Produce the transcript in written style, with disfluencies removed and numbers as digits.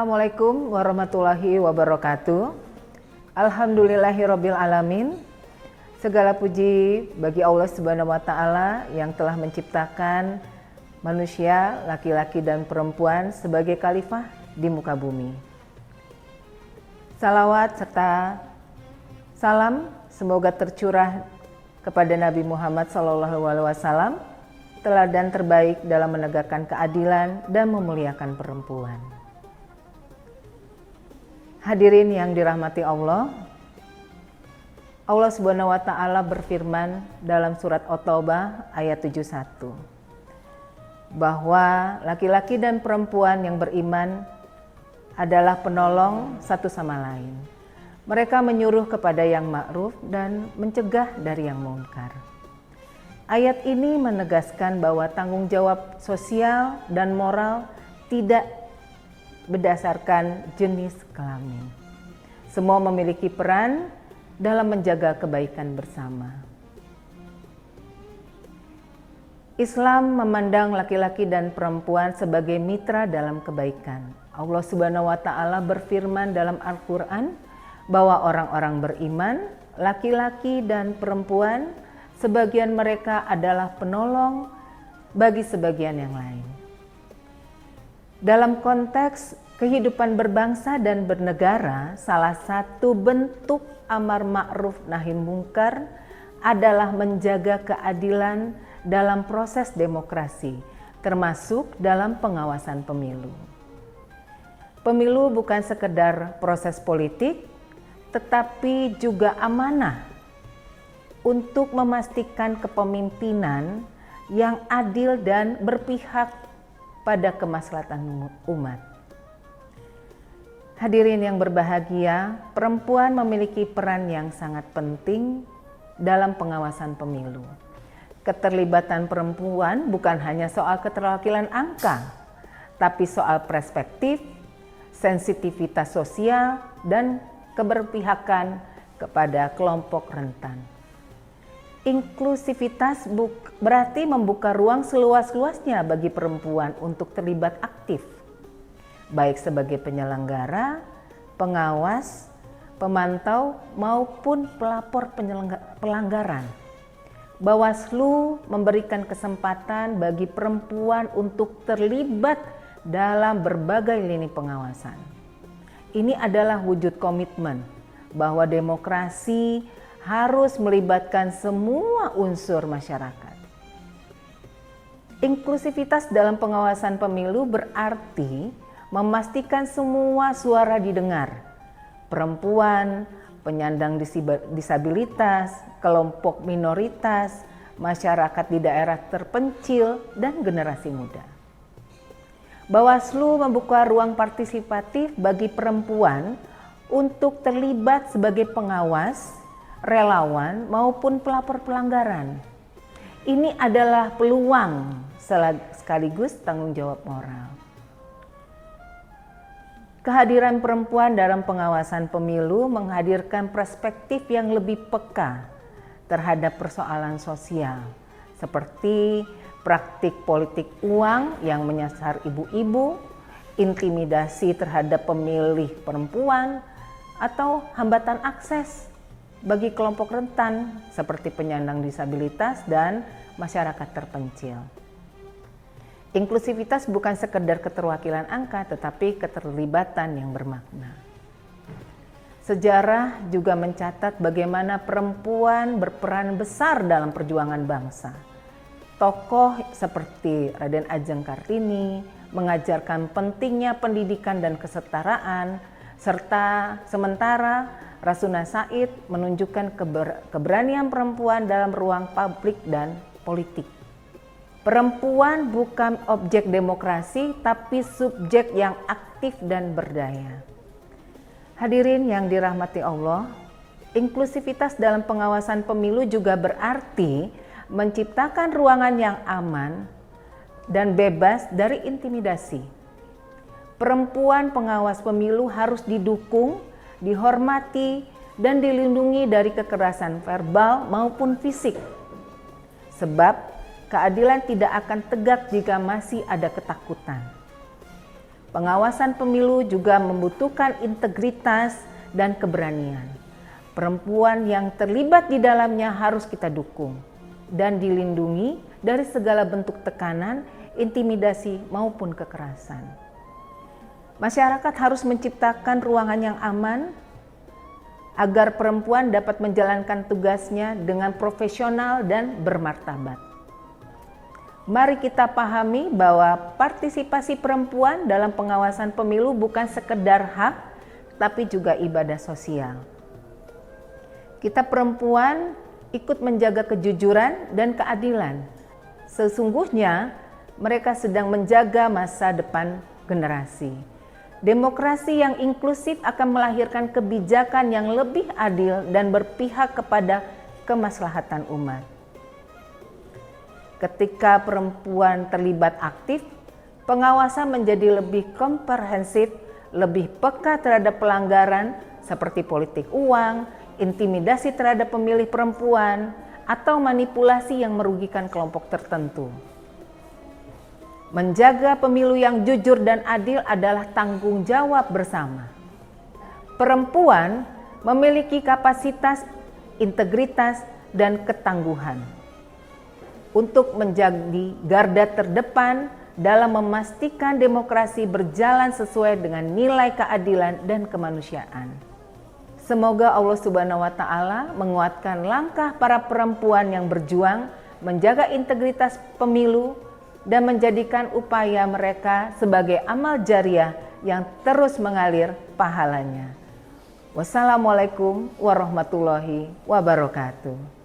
Assalamualaikum warahmatullahi wabarakatuh. Alhamdulillahirabbil alamin. Segala puji bagi Allah Subhanahu wa taala yang telah menciptakan manusia, laki-laki dan perempuan sebagai khalifah di muka bumi. Salawat serta salam semoga tercurah kepada Nabi Muhammad SAW, teladan terbaik dalam menegakkan keadilan dan memuliakan perempuan. Hadirin yang dirahmati Allah, Allah Subhanahu wa taala berfirman dalam surat At-Taubah ayat 71 bahwa laki-laki dan perempuan yang beriman adalah penolong satu sama lain. Mereka menyuruh kepada yang ma'ruf dan mencegah dari yang munkar. Ayat ini menegaskan bahwa tanggung jawab sosial dan moral tidak berdasarkan jenis kelamin. Semua memiliki peran dalam menjaga kebaikan bersama. Islam memandang laki-laki dan perempuan sebagai mitra dalam kebaikan. Allah Subhanahu wa taala berfirman dalam Al-Qur'an bahwa orang-orang beriman, laki-laki dan perempuan, sebagian mereka adalah penolong bagi sebagian yang lain. Dalam konteks kehidupan berbangsa dan bernegara, salah satu bentuk amar ma'ruf nahi mungkar adalah menjaga keadilan dalam proses demokrasi, termasuk dalam pengawasan pemilu. Pemilu bukan sekedar proses politik, tetapi juga amanah untuk memastikan kepemimpinan yang adil dan berpihak pada kemaslahatan umat. Hadirin yang berbahagia, perempuan memiliki peran yang sangat penting dalam pengawasan pemilu. Keterlibatan perempuan bukan hanya soal keterwakilan angka, tapi soal perspektif, sensitivitas sosial, dan keberpihakan kepada kelompok rentan. Inklusivitas berarti membuka ruang seluas-luasnya bagi perempuan untuk terlibat aktif, baik sebagai penyelenggara, pengawas, pemantau, maupun pelapor pelanggaran. Bawaslu memberikan kesempatan bagi perempuan untuk terlibat dalam berbagai lini pengawasan. Ini adalah wujud komitmen bahwa demokrasi harus melibatkan semua unsur masyarakat. Inklusivitas dalam pengawasan pemilu berarti memastikan semua suara didengar. Perempuan, penyandang disabilitas, kelompok minoritas, masyarakat di daerah terpencil, dan generasi muda. Bawaslu membuka ruang partisipatif bagi perempuan untuk terlibat sebagai pengawas, relawan maupun pelapor pelanggaran. Ini adalah peluang sekaligus tanggung jawab moral. Kehadiran perempuan dalam pengawasan pemilu menghadirkan perspektif yang lebih peka terhadap persoalan sosial, seperti praktik politik uang yang menyasar ibu-ibu, intimidasi terhadap pemilih perempuan, atau hambatan akses bagi kelompok rentan seperti penyandang disabilitas dan masyarakat terpencil. Inklusivitas bukan sekedar keterwakilan angka, tetapi keterlibatan yang bermakna. Sejarah juga mencatat bagaimana perempuan berperan besar dalam perjuangan bangsa. Tokoh seperti Raden Ajeng Kartini mengajarkan pentingnya pendidikan dan kesetaraan, serta sementara Rasuna Said menunjukkan keberanian perempuan dalam ruang publik dan politik. Perempuan bukan objek demokrasi, tapi subjek yang aktif dan berdaya. Hadirin yang dirahmati Allah, inklusivitas dalam pengawasan pemilu juga berarti menciptakan ruangan yang aman dan bebas dari intimidasi. Perempuan pengawas pemilu harus didukung, dihormati, dan dilindungi dari kekerasan verbal maupun fisik. Sebab keadilan tidak akan tegak jika masih ada ketakutan. Pengawasan pemilu juga membutuhkan integritas dan keberanian. Perempuan yang terlibat di dalamnya harus kita dukung dan dilindungi dari segala bentuk tekanan, intimidasi maupun kekerasan. Masyarakat harus menciptakan ruangan yang aman agar perempuan dapat menjalankan tugasnya dengan profesional dan bermartabat. Mari kita pahami bahwa partisipasi perempuan dalam pengawasan pemilu bukan sekedar hak, tapi juga ibadah sosial. Kita perempuan ikut menjaga kejujuran dan keadilan. Sesungguhnya mereka sedang menjaga masa depan generasi. Demokrasi yang inklusif akan melahirkan kebijakan yang lebih adil dan berpihak kepada kemaslahatan umat. Ketika perempuan terlibat aktif, pengawasan menjadi lebih komprehensif, lebih peka terhadap pelanggaran seperti politik uang, intimidasi terhadap pemilih perempuan, atau manipulasi yang merugikan kelompok tertentu. Menjaga pemilu yang jujur dan adil adalah tanggung jawab bersama. Perempuan memiliki kapasitas, integritas, dan ketangguhan untuk menjadi garda terdepan dalam memastikan demokrasi berjalan sesuai dengan nilai keadilan dan kemanusiaan. Semoga Allah Subhanahu wa Ta'ala menguatkan langkah para perempuan yang berjuang menjaga integritas pemilu dan menjadikan upaya mereka sebagai amal jariah yang terus mengalir pahalanya. Wassalamualaikum warahmatullahi wabarakatuh.